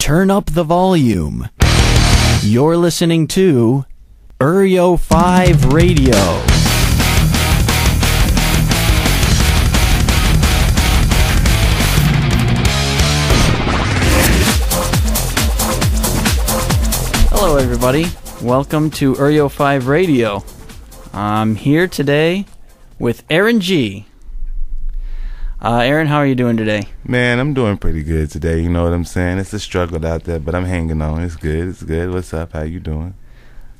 turn up the volume. You're listening to eryo5 Radio. Hello everybody, welcome to eryo5 Radio. I'm here today with Aaron G. Aaron, how are you doing today? Man, I'm doing pretty good today, you know what I'm saying? It's a struggle out there, but I'm hanging on. It's good, it's good. What's up? How you doing?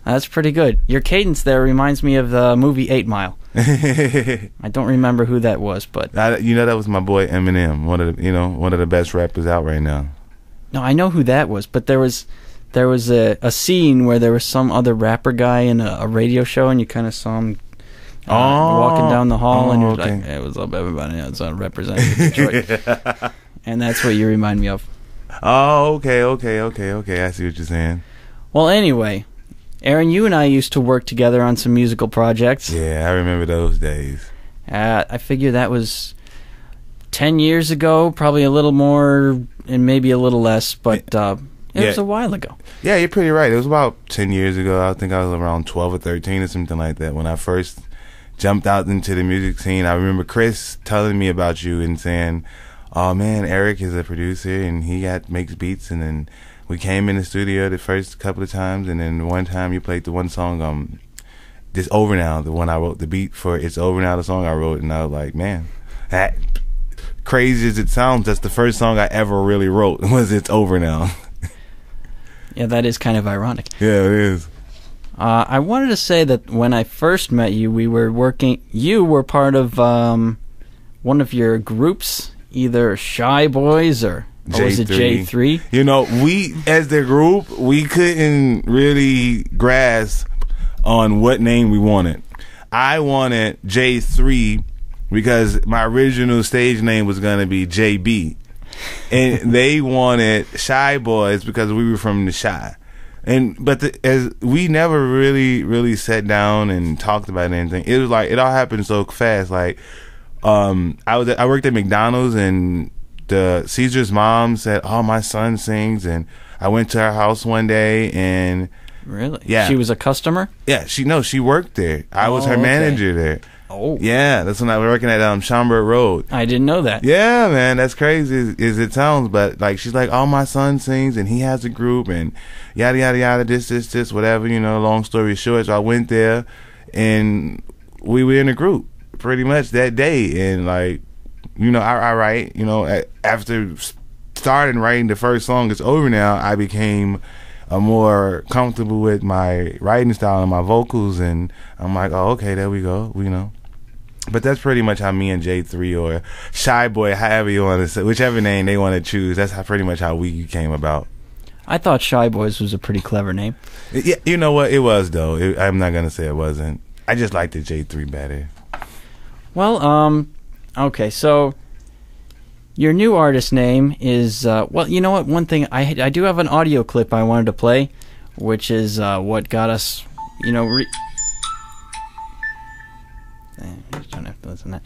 That's pretty good. Your cadence there reminds me of the movie 8 Mile. I don't remember who that was, but... that was my boy Eminem, one of the best rappers out right now. No, I know who that was, but there was a scene where there was some other rapper guy in a radio show, and you kind of saw him walking down the hall, and you're like, "Hey, what's up, everybody? It's a representative Detroit." Yeah. And that's what you remind me of. Oh, okay. I see what you're saying. Well, anyway, Aaron, you and I used to work together on some musical projects. Yeah, I remember those days. I figure that was 10 years ago, probably a little more and maybe a little less, but it was a while ago. Yeah, you're pretty right. It was about 10 years ago. I think I was around 12 or 13 or something like that when I first jumped out into the music scene. I remember Chris telling me about you and saying, "Oh man, Erik is a producer and he makes beats." And then we came in the studio the first couple of times, and then one time you played the one song, "It's Over Now," the one I wrote the beat for. "It's Over Now," the song I wrote, and I was like, man, that, crazy as it sounds, that's the first song I ever really wrote was "It's Over Now." Yeah, that is kind of ironic. Yeah, it is. I wanted to say that when I first met you, you were part of one of your groups, either Shy Boys or was it J3? You know, we, as the group, we couldn't really grasp on what name we wanted. I wanted J3 because my original stage name was going to be JB. And they wanted Shy Boys because we were from the Shy. But as we never really sat down and talked about anything. It was like it all happened so fast. Like I worked at McDonald's, and the Caesar's mom said, "Oh, my son sings," and I went to her house one day and really, yeah, she was a customer. Yeah, she worked there. I was her manager there. Oh, yeah, that's when I was working at Schaumburg Road. I didn't know that. Yeah, man, that's crazy as it sounds, but like she's like, "Oh, my son sings and he has a group and yada yada yada, this, whatever, long story short." So I went there and we were in a group pretty much that day, and like, I write, after starting writing the first song, "It's Over Now," I became more comfortable with my writing style and my vocals, and I'm like, "Oh, okay, there we go," But that's pretty much how me and J3 or Shy Boy, however you want to say, whichever name they want to choose, that's pretty much how we came about. I thought Shy Boys was a pretty clever name. Yeah, you know what? It was, though. I'm not going to say it wasn't. I just liked the J3 better. Well, okay, so your new artist name is, well, you know what? One thing, I do have an audio clip I wanted to play, which is what got us, don't have to listen to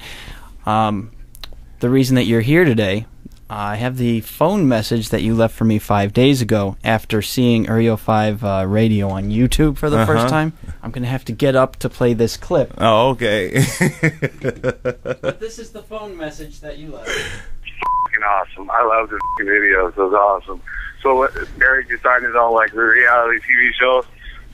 that. The reason that you're here today, I have the phone message that you left for me 5 days ago after seeing eryo5 Radio on YouTube for the first time. I'm going to have to get up to play this clip. Oh, okay. But this is the phone message that you left. Fucking awesome. I love this video. It was awesome. So Erik decided his own reality TV show.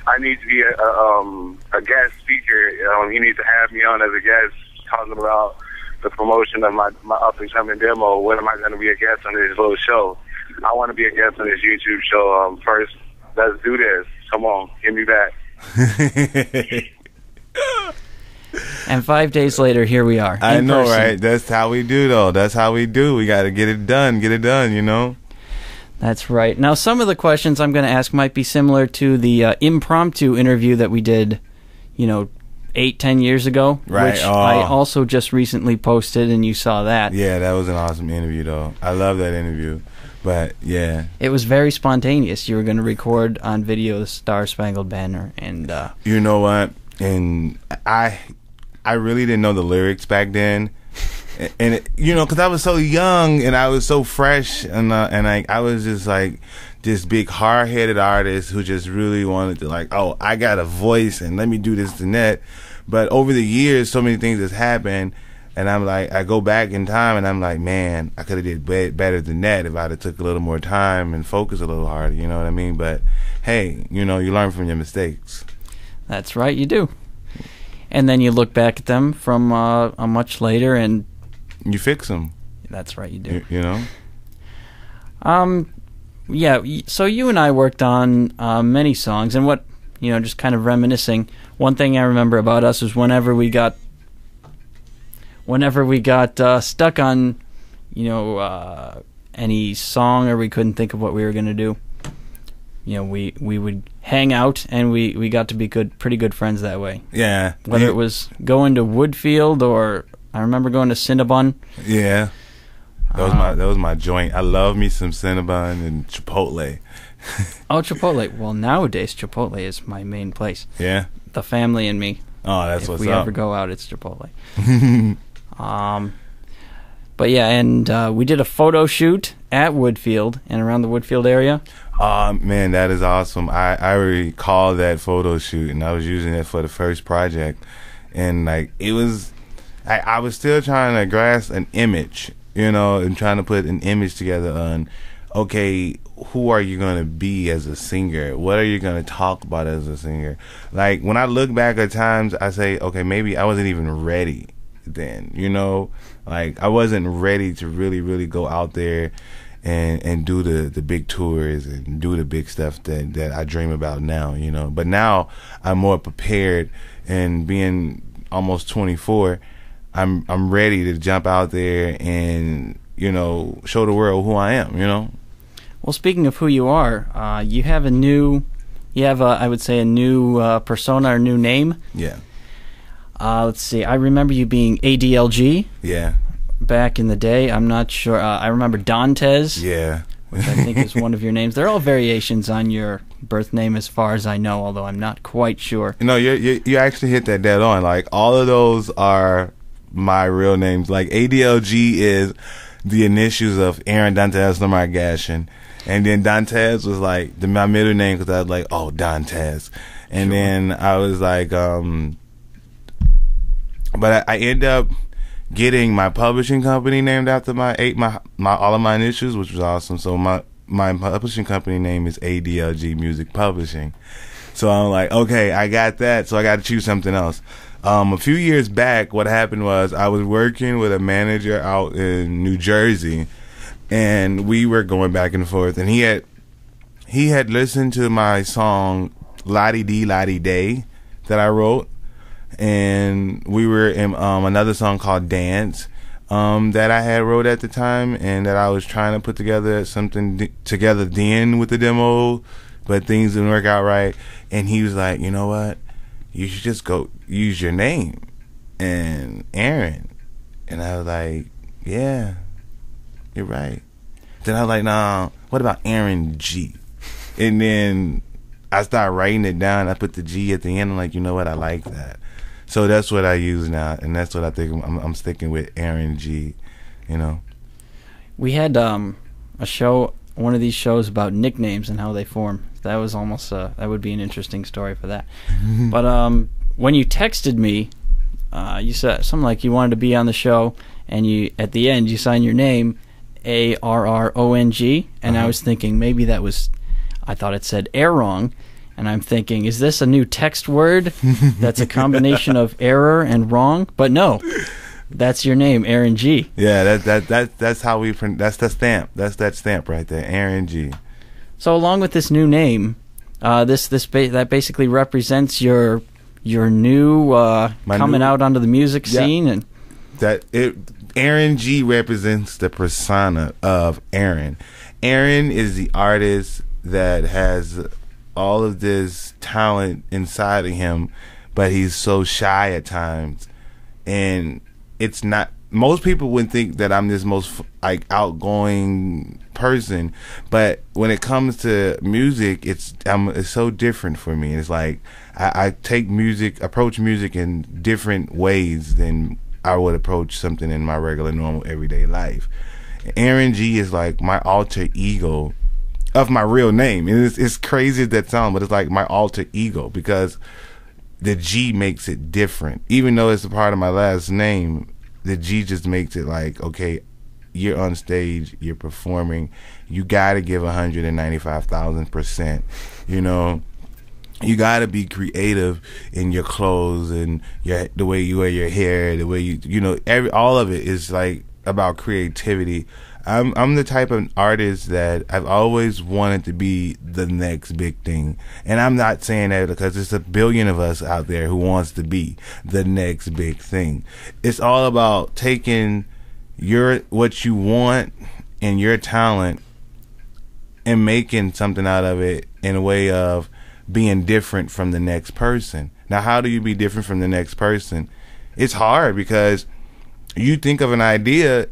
I need to be a guest speaker. He needs to have me on as a guest, talking about the promotion of my up and coming demo. When am I going to be a guest on this little show? I want to be a guest on this YouTube show. First, let's do this. Come on, give me back. And 5 days later, here we are. I know, right? That's how we do, though. That's how we do. We got to get it done. Get it done, That's right. Now, some of the questions I'm going to ask might be similar to the impromptu interview that we did, 8-10 years ago, right? Which I also just recently posted, and you saw that. Yeah, that was an awesome interview, though. I love that interview. But yeah, it was very spontaneous. You were going to record on video the Star Spangled Banner, and you know what? And I really didn't know the lyrics back then. And it, you know, because I was so young and I was so fresh, and I was just like this big hard-headed artist who just really wanted to, like, oh, I got a voice and let me do this and that. But over the years, so many things has happened, and I'm like, I go back in time and I'm like, man, I could have did better than that if I'd have took a little more time and focused a little harder. You know what I mean? But hey, you know, you learn from your mistakes. That's right, you do. And then you look back at them from a much later, and you fix them. That's right, you do. You know? Yeah, so you and I worked on many songs, and what, you know, just kind of reminiscing, one thing I remember about us was whenever we got stuck on, you know, any song, or we couldn't think of what we were going to do, you know, we would hang out, and we got to be pretty good friends that way. Yeah. Whether it was going to Woodfield, or I remember going to Cinnabon. Yeah. That was my joint. I love me some Cinnabon and Chipotle. Oh, Chipotle. Well, nowadays Chipotle is my main place. Yeah. The family and me. Oh, that's what's up. If we ever go out, it's Chipotle. But yeah, and we did a photo shoot at Woodfield and around the Woodfield area. Man, that is awesome. I recall that photo shoot, and I was using it for the first project, and like it was, I was still trying to grasp an image, you know, and trying to put an image together on, okay, who are you going to be as a singer? What are you going to talk about as a singer? Like, when I look back at times, I say, okay, maybe I wasn't even ready then, you know? Like, I wasn't ready to really, really go out there and do the big tours and do the big stuff that I dream about now, you know? But now I'm more prepared, and being almost 24, I'm ready to jump out there and, you know, show the world who I am, you know? Well, speaking of who you are, you have a new persona or new name. Yeah. Let's see. I remember you being ADLG. Yeah. Back in the day. I'm not sure. I remember Dantes. Yeah. Which I think is one of your names. They're all variations on your birth name as far as I know, although I'm not quite sure. No, you actually hit that dead on. Like, all of those are my real names. Like, ADLG is the initials of Aaron Dantes Lamar Gashin. And then Dantes was like my middle name, because I was like, oh, Dantes. And then I was like, but I ended up getting my publishing company named after my all of my initials, which was awesome. So my publishing company name is ADLG Music Publishing. So I'm like, okay, I got that, so I got to choose something else. A few years back, what happened was I was working with a manager out in New Jersey, and we were going back and forth, and he had listened to my song Lottie Dee Lottie Day that I wrote, and we were in another song called Dance that I had wrote at the time, and that I was trying to put together something together then with the demo, but things didn't work out right. And he was like, you know what, you should just go use your name and Aaron. And I was like, yeah, you're right. Then I was like, nah, what about Aaron G? And then I started writing it down. I put the G at the end. I'm like, you know what, I like that. So that's what I use now, and that's what I think I'm sticking with, Aaron G, you know. We had a show, one of these shows about nicknames and how they form. That was almost that would be an interesting story for that. But when you texted me, you said something like you wanted to be on the show, and you at the end you signed your name Arrong, and I was thinking maybe that was, I thought it said Arrong. And I'm thinking, is this a new text word that's a combination of error and wrong? But no, that's your name, Aaron G. Yeah, that's how we that's the stamp. That's that stamp right there, Aaron G. So along with this new name, that basically represents your new coming out onto the music scene, and Aaron G represents the persona of Aaron. Aaron is the artist that has all of this talent inside of him, but he's so shy at times, and it's not. Most people would think that I'm this most like outgoing person, but when it comes to music, it's so different for me. It's like I approach music in different ways than I would approach something in my regular, normal, everyday life. Aaron G is like my alter ego of my real name. It's crazy as that sounds, but it's like my alter ego because the G makes it different. Even though it's a part of my last name, the G just makes it like, okay, you're on stage, you're performing, you gotta give 195,000%. You know, you gotta be creative in your clothes and the way you wear your hair, the way you know, all of it is like about creativity. I'm the type of artist that I've always wanted to be the next big thing. And I'm not saying that because there's a billion of us out there who wants to be the next big thing. It's all about taking what you want and your talent and making something out of it in a way of being different from the next person. Now, how do you be different from the next person? It's hard because you think of an idea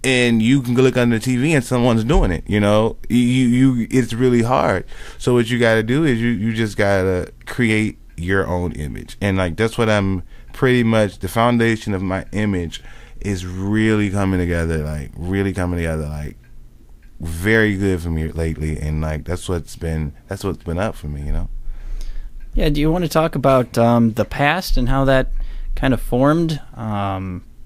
and you can look under the TV and someone's doing it, you know. It's really hard. So what you got to do is you just got to create your own image. And like that's what I'm pretty much, the foundation of my image is really coming together, like very good for me lately. And like that's what's been up for me, you know. Yeah, do you want to talk about the past and how that kind of formed?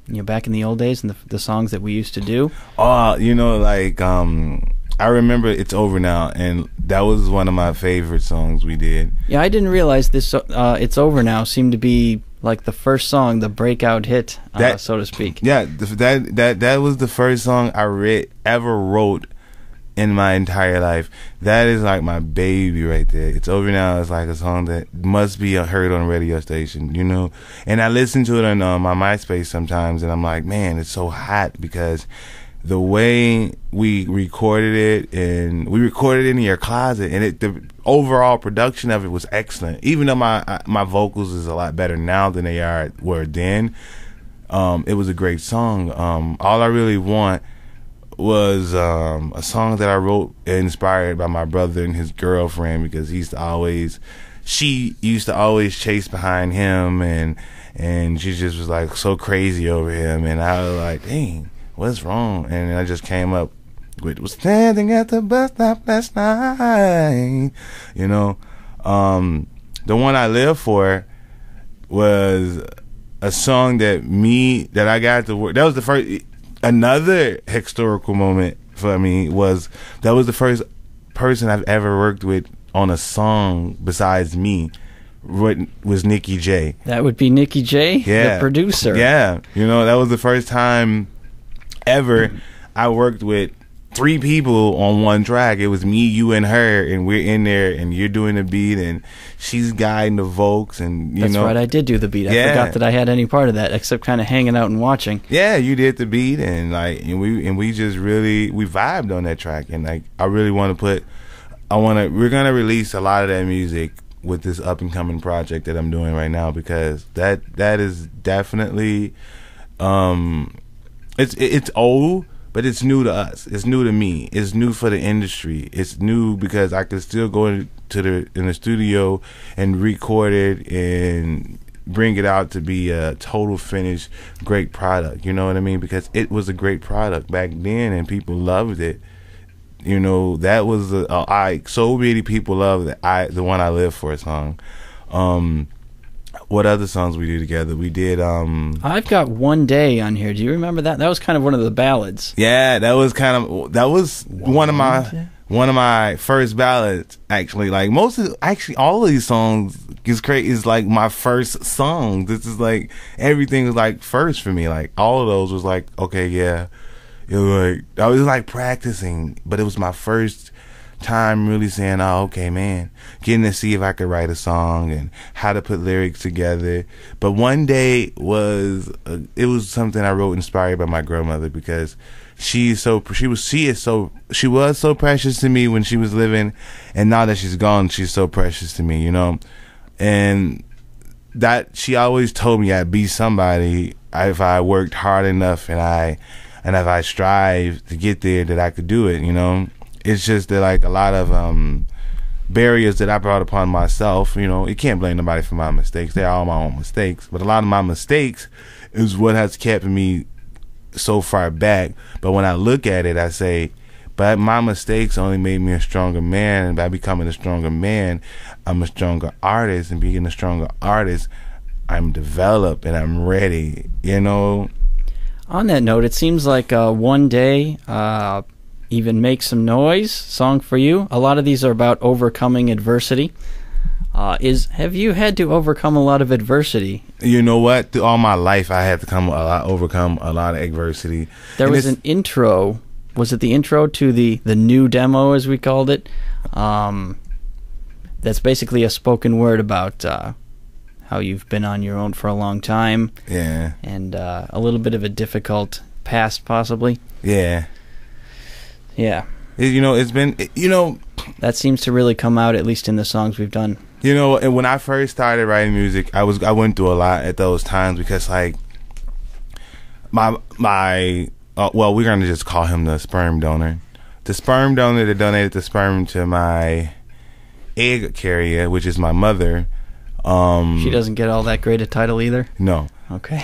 You know, back in the old days and the songs that we used to do. You know, like I remember It's Over Now, and that was one of my favorite songs we did. Yeah, I didn't realize this. It's Over Now seemed to be like the first song, the breakout hit, so to speak. Yeah, that was the first song I ever wrote in my entire life. That is like my baby right there. It's Over Now is like a song that must be heard on a radio station, you know. And I listen to it on my MySpace sometimes, and I'm like, man, it's so hot because the way we recorded it, and we recorded it in your closet, and the overall production of it was excellent. Even though my vocals is a lot better now than they were then, it was a great song. All I Really Want was a song that I wrote inspired by my brother and his girlfriend, because she used to always chase behind him, and she just was like so crazy over him, and I was like, dang, what's wrong? And I just came up with, was standing at the bus stop last night, you know. The One I Live For was a song that I got to work. That was the first. Another historical moment for me that was the first person I've ever worked with on a song besides me was Nikki J. That would be Nikki J, yeah, the producer. Yeah, you know, that was the first time ever I worked with 3 people on one track. It was me, you, and her, and we're in there, and you're doing the beat, and she's guiding the vocals, and you know. That's right, I did do the beat. I forgot that I had any part of that, except kind of hanging out and watching. Yeah, you did the beat, and like, we just really vibed on that track, and like, I really want to we're gonna release a lot of that music with this up and coming project that I'm doing right now, because that is definitely, it's old, but it's new to us. It's new to me. It's new for the industry. It's new because I can still go in the studio and record it and bring it out to be a total finished great product. You know what I mean? Because it was a great product back then and people loved it. You know, that was so many people loved the One I Live For song. What other songs we do together? We did I've got One Day on here. Do you remember that? That was kind of one of the ballads. Yeah, that was one of my first ballads, actually. Like all of these songs is like my first song. This is like, everything was like first for me. Like all of those was like, okay, yeah. It was like, I was like practicing, but it was my first time really saying, oh, okay, man, getting to see if I could write a song and how to put lyrics together. But One Day was something I wrote inspired by my grandmother, because she was so precious to me when she was living, and now that she's gone, she's so precious to me, you know. And that she always told me I'd be somebody if I worked hard enough and if I strive to get there, that I could do it, you know. It's just that, like, a lot of barriers that I brought upon myself, you know. You can't blame nobody for my mistakes. They're all my own mistakes. But a lot of my mistakes is what has kept me so far back. But when I look at it, I say, but my mistakes only made me a stronger man, and by becoming a stronger man, I'm a stronger artist, and being a stronger artist, I'm developed and I'm ready, you know. On that note, it seems like One Day, Even Make Some Noise, song for you. A lot of these are about overcoming adversity. Have you had to overcome a lot of adversity? You know what? Through all my life, I had to overcome a lot of adversity. There was an intro. Was it the intro to the new demo, as we called it? That's basically a spoken word about how you've been on your own for a long time. Yeah. And a little bit of a difficult past, possibly. Yeah. Yeah. It's been, that seems to really come out, at least in the songs we've done. And when I first started writing music, I went through a lot at those times because, like, well, we're going to just call him the sperm donor. The sperm donor that donated the sperm to my egg carrier, which is my mother. She doesn't get all that great a title either? No. Okay.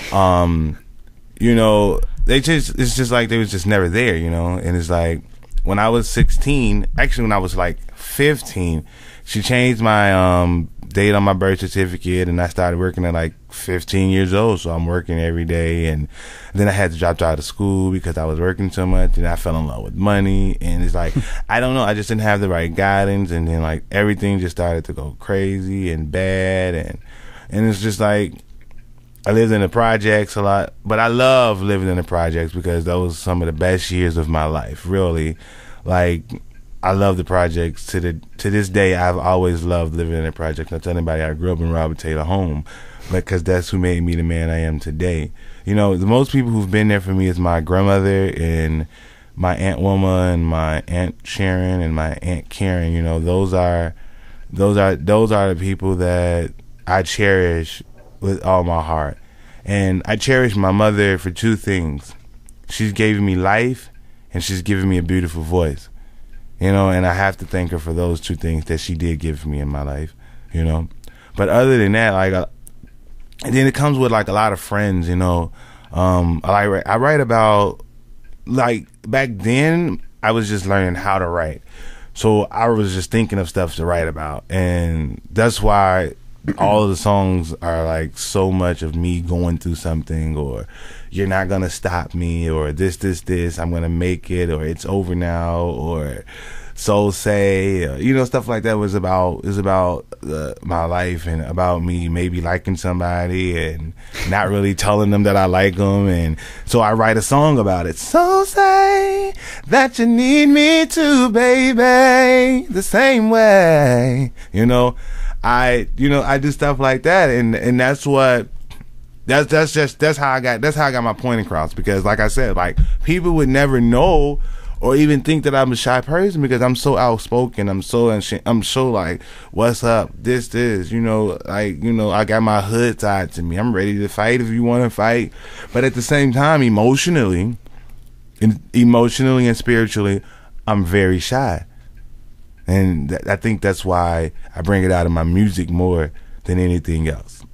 It's just like they was just never there, and it's like when I was 16, actually when I was like 15, she changed my date on my birth certificate, and I started working at like 15 years old, so I'm working every day, and then I had to drop out of school because I was working so much, and I fell in love with money, and it's like, I don't know, I just didn't have the right guidance, and then like everything just started to go crazy and bad, and it's just like, I lived in the projects a lot, but I love living in the projects because those were some of the best years of my life, really. Like, I love the projects. To this day, I've always loved living in the projects. I tell anybody I grew up in Robert Taylor home because that's who made me the man I am today. The most people who've been there for me is my grandmother and my Aunt Wilma and my Aunt Sharon and my Aunt Karen. Those are the people that I cherish with all my heart. And I cherish my mother for two things. She's given me life, and she's given me a beautiful voice. And I have to thank her for those two things that she did give me in my life, But other than that, like, and then it comes with like a lot of friends, I write about, like, back then I was just learning how to write, so I was just thinking of stuff to write about, and that's why all of the songs are like so much of me going through something, or you're not gonna stop me, or this, I'm gonna make it, or it's over now, or so say, stuff like that is about my life and about me maybe liking somebody and not really telling them that I like them, and so I write a song about it. So say that you need me to, baby, the same way, I do stuff like that, and that's how I got my point across, because like I said, like, people would never know or even think that I'm a shy person because I'm so outspoken. I'm so like, what's up? This, I got my hood tied to me. I'm ready to fight if you want to fight, but at the same time, emotionally and spiritually, I'm very shy. And I think that's why I bring it out in my music more than anything else.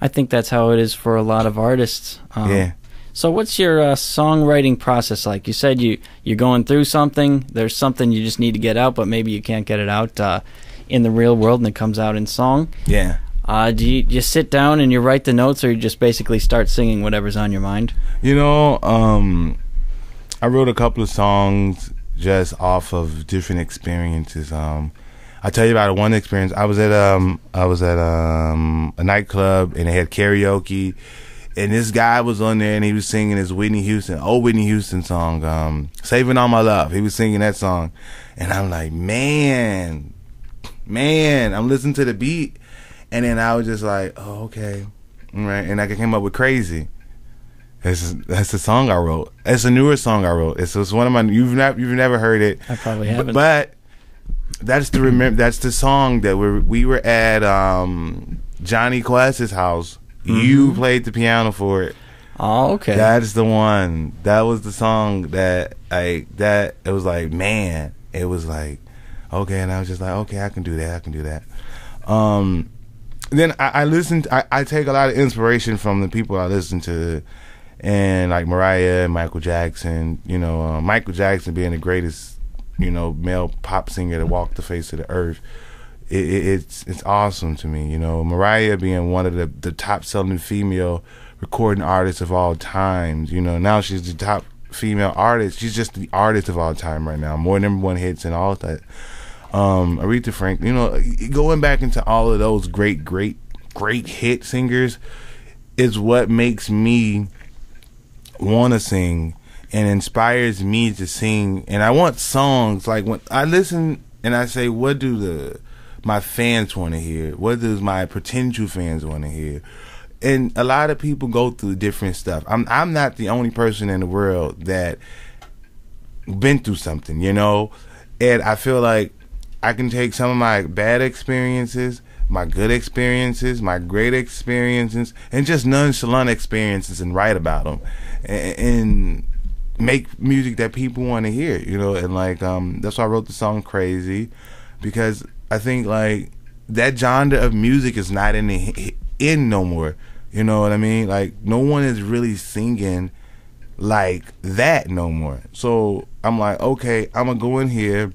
I think that's how it is for a lot of artists. Yeah. So what's your songwriting process like? You said you're going through something. There's something you just need to get out, but maybe you can't get it out in the real world, and it comes out in song. Yeah. Do you just sit down and you write the notes, or you just basically start singing whatever's on your mind? I wrote a couple of songs just off of different experiences. I'll tell you about one experience. I was at a nightclub, and they had karaoke, and this guy was on there, and he was singing his Whitney Houston song, "Saving All My Love." He was singing that song, and I'm like, man, I'm listening to the beat, and then I was just like, oh, okay, all right, and I came up with "Crazy." That's the song I wrote. It's a newer song I wrote. It's one of my. You've never heard it. I probably haven't. But that's the song that we were at Johnny Quest's house. Mm-hmm. You played the piano for it. Oh, okay. That's the one. That was the song that it was like, man. It was like, okay, and I was just like, okay, I can do that. then I listen. I take a lot of inspiration from the people I listen to, and like Mariah and Michael Jackson. You know, Michael Jackson being the greatest, you know, male pop singer to walk the face of the earth. It's awesome to me. You know, Mariah being one of the top selling female recording artists of all times. You know, now she's the top female artist. She's just the artist of all time right now. More #1 hits and all that. Aretha Franklin, you know, going back into all of those great hit singers is what makes me want to sing and inspires me to sing. And I want songs, like when I listen and I say, what do my fans want to hear? What does my potential fans want to hear? And a lot of people go through different stuff. I'm not the only person in the world that been through something, you know? And I feel like I can take some of my bad experiences, my good experiences, my great experiences, and just nonchalant experiences and write about them and make music that people want to hear, you know. And like that's why I wrote the song Crazy, because I think like that genre of music is not in no more, you know what I mean? Like no one is really singing like that no more. So I'm like, okay, I'm gonna go in here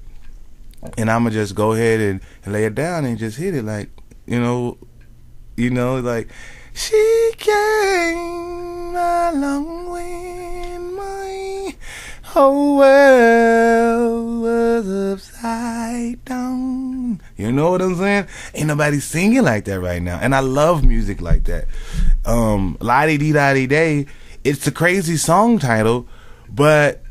and I'm gonna just go ahead and lay it down and just hit it, like, you know, like, she came a long way, my whole world was upside down. You know what I'm saying? Ain't nobody singing like that right now, and I love music like that. La-di-dee-da-dee-day, it's a crazy song title, but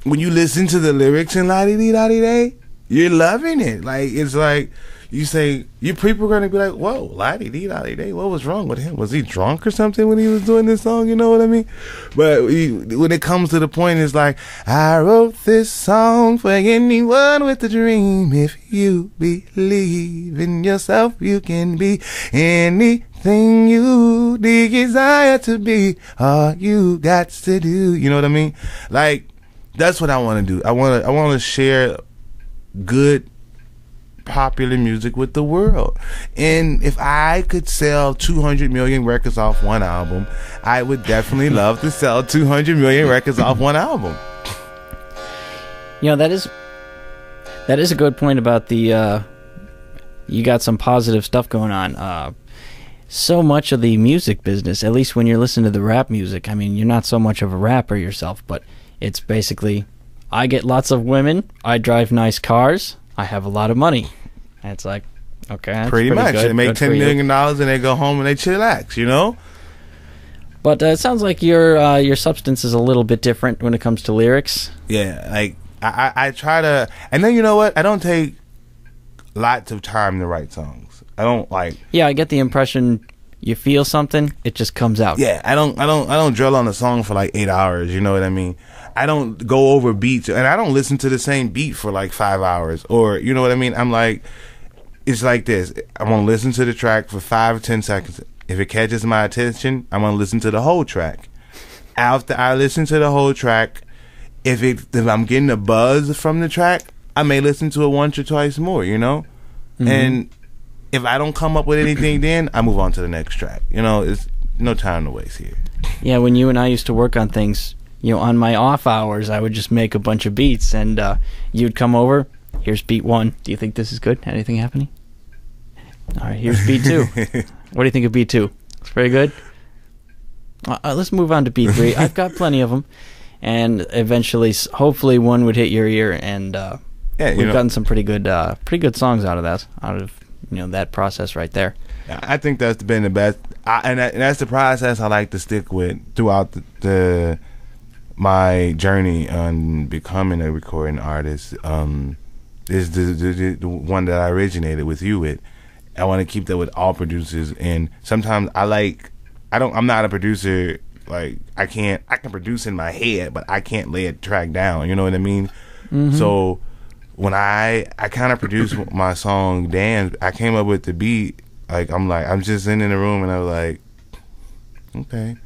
when you listen to the lyrics in La-di-dee-da-dee-day, you're loving it. Like, it's like, you say, you people are going to be like, whoa, la-di-dee-da-dee-day, what was wrong with him? Was he drunk or something when he was doing this song? You know what I mean? But when it comes to the point, it's like, I wrote this song for anyone with a dream. If you believe in yourself, you can be anything you desire to be. All you got to do. You know what I mean? Like, that's what I want to do. I want to share good popular music with the world. And if I could sell 200 million records off one album, I would definitely love to sell 200 million records off one album. You know, that is a good point about the you got some positive stuff going on. So much of the music business, at least when you're listening to the rap music, I mean, you're not so much of a rapper yourself, but it's basically, I get lots of women, I drive nice cars, I have a lot of money. And it's like, okay, that's pretty much. Good. They make $10 million and they go home and they chillax, you know? But it sounds like your substance is a little bit different when it comes to lyrics. Yeah, like, I try to, and then you know what? I don't take lots of time to write songs. I don't like. Yeah, I get the impression you feel something, it just comes out. Yeah, I don't drill on a song for like 8 hours. You know what I mean? I don't go over beats, and I don't listen to the same beat for like 5 hours, or you know what I mean? I'm like, it's like this. I'm gonna listen to the track for 5 or 10 seconds. If it catches my attention, I'm gonna listen to the whole track. After I listen to the whole track, if I'm getting a buzz from the track, I may listen to it once or twice more. You know, and if I don't come up with anything, then I move on to the next track. You know, it's no time to waste here. Yeah, when you and I used to work on things, you know, on my off hours, I would just make a bunch of beats, and you'd come over. Here's beat 1. Do you think this is good? Anything happening? All right, here's beat 2. What do you think of beat 2? It's very good. Let's move on to beat 3. I've got plenty of them, and eventually, hopefully, one would hit your ear, and we've gotten some pretty good songs out of that, that process right there. I think that's been the best, and that's the process I like to stick with throughout my journey on becoming a recording artist. Is the one that I originated with you with. I want to keep that with all producers, and sometimes I'm not a producer. Like I can produce in my head, but I can't lay a track down. You know what I mean? Mm-hmm. So when I kind of produced my song Dance, I came up with the beat. I'm just sitting in the room and I was like, okay.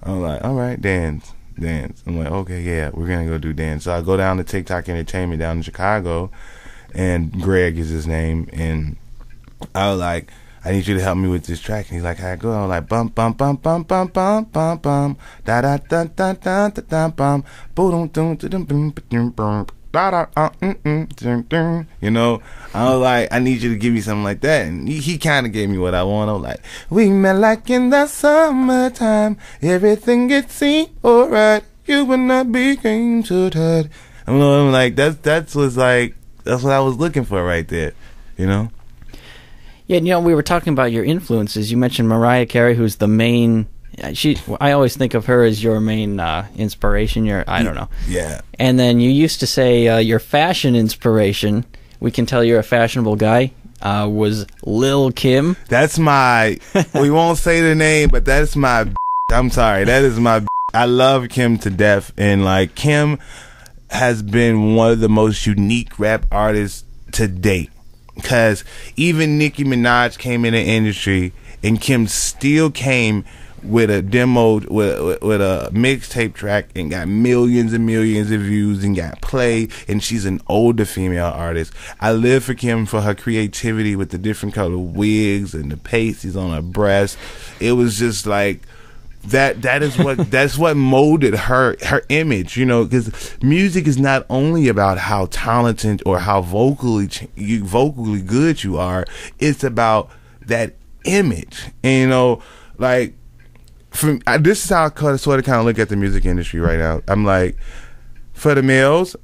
I'm like, all right, dance. I'm like, okay, yeah, we're gonna go do dance. So I go down to TikTok Entertainment down in Chicago, and Greg is his name, and I was like, I need you to help me with this track. And he's like, how it go? I'm like, bum, bum, bum, bum, bum, bum, bum, bum, da, da, da, da, da, da, da, bum, boom, boom, boom, boom, boom, boom. You know, I was like, I need you to give me something like that. And he kind of gave me what I want. I was like, we met like in the summertime. Everything it seemed alright. You and I became so tired. I'm like, that's what I was looking for right there. You know? Yeah, you know, we were talking about your influences. You mentioned Mariah Carey, who's the main. I always think of her as your main inspiration. I don't know. Yeah. And then you used to say your fashion inspiration. We can tell you're a fashionable guy. Was Lil' Kim. That's my. We won't say the name, but that's my. I'm sorry. That is my. I love Kim to death, and like Kim has been one of the most unique rap artists to date. Because even Nicki Minaj came in the industry, and Kim still came with a demo, with a mixtape track, and got millions and millions of views and got played. And she's an older female artist. I live for Kim for her creativity with the different color wigs and the pasties on her breast. It was just like that is what that's what molded her image, you know, because music is not only about how talented or how vocally good you are. It's about that image. And you know, like, this is how I sort of kind of look at the music industry right now. I'm like, for the males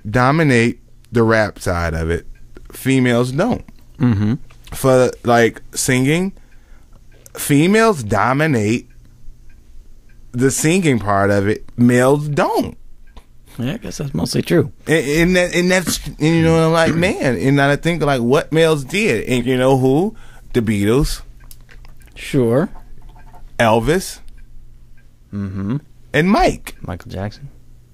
dominate the rap side of it. Females don't. Mm-hmm. For like singing, females dominate the singing part of it. Males don't. Yeah, I guess that's mostly true. And that's you know, I'm like, man, and I think like what males did, and you know who? The Beatles. Sure. Elvis. Mm-hmm. And Michael Jackson.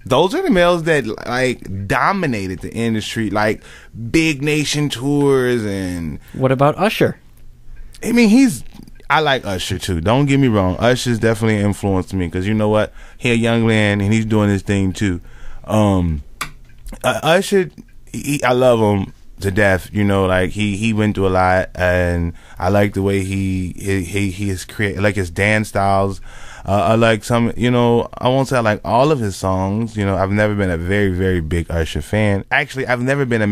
Those are the males that like dominated the industry, like big nation tours. And what about Usher? I mean, I like Usher too. Don't get me wrong. Usher's definitely influenced me because you know what? He a young man and he's doing his thing too. Usher, I love him to death. You know, like he went through a lot, and I like the way he is created, like his dance styles. I like some, you know, I won't say I like all of his songs. You know, I've never been a very, very big Usher fan. Actually, I've never been a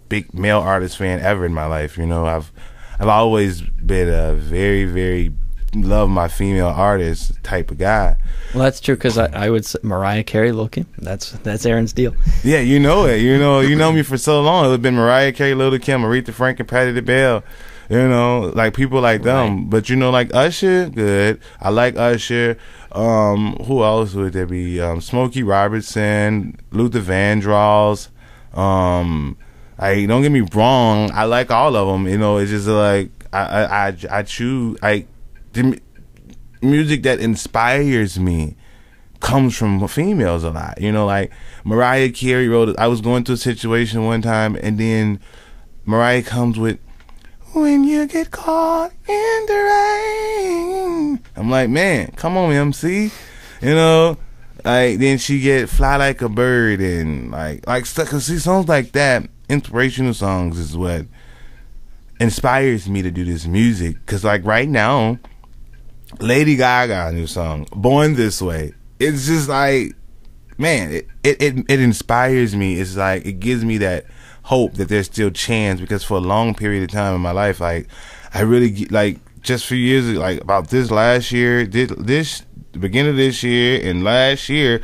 big male artist fan ever in my life. You know, I've always been a very, very love my female artist type of guy. Well, that's true because I would say Mariah Carey, Lil' Kim. That's Aaron's deal. Yeah, you know it. You know me for so long. It's been Mariah Carey, Lil' Kim, Aretha Franklin, Patti LaBelle. You know, like people like them. Right. But you know, like Usher, good. I like Usher. Who else would there be? Smokey Robertson, Luther Vandross. Don't get me wrong. I like all of them. You know, it's just like I choose the music that inspires me comes from females a lot. You know, like Mariah Carey wrote. I was going through a situation one time, and then Mariah comes with "When You Get Caught in the Rain." I'm like, man, come on, MC. You know, like then she get "Fly Like a Bird" and like stuff. Cause see, songs like that, inspirational songs, is what inspires me to do this music. Cause like right now, Lady Gaga new song, "Born This Way." It's just like, man, it inspires me. It's like it gives me that hope that there's still chance, because for a long period of time in my life, like I really like just for years, like about this last year, the beginning of this year and last year,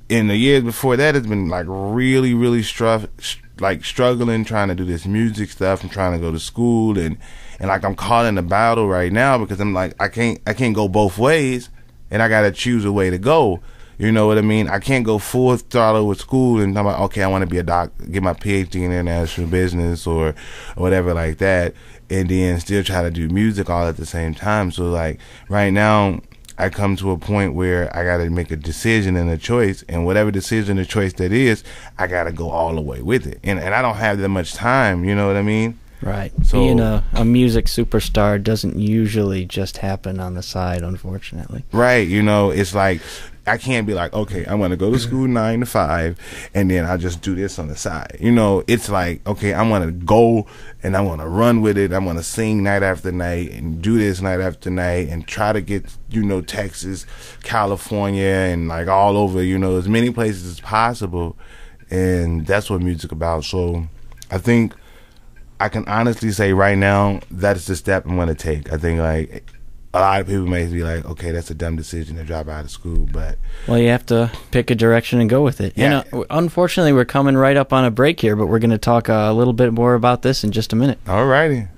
and the years before that, it's been like really struggling trying to do this music stuff. I'm trying to go to school and like I'm caught in a battle right now because I'm like I can't go both ways, and I gotta choose a way to go. You know what I mean? I can't go full throttle with school and I'm like, okay, I want to be a doctor, get my PhD in international business or whatever like that, and then still try to do music all at the same time. So like right now, I come to a point where I got to make a decision and a choice, and whatever decision or choice that is, I got to go all the way with it. And I don't have that much time, you know what I mean? Right. So, being a music superstar doesn't usually just happen on the side, unfortunately. Right. You know, it's like I can't be like, okay, I'm going to go to school 9 to 5, and then I just do this on the side. You know, it's like, okay, I'm going to go and I'm going to run with it. I'm going to sing night after night and do this night after night and try to get, you know, Texas, California, and like all over, you know, as many places as possible. And that's what music's about. So I think I can honestly say right now, that's the step I'm going to take. I think, like, a lot of people may be like, okay, that's a dumb decision to drop out of school, but... Well, you have to pick a direction and go with it. Yeah. And unfortunately, we're coming right up on a break here, but we're going to talk a little bit more about this in just a minute. All righty.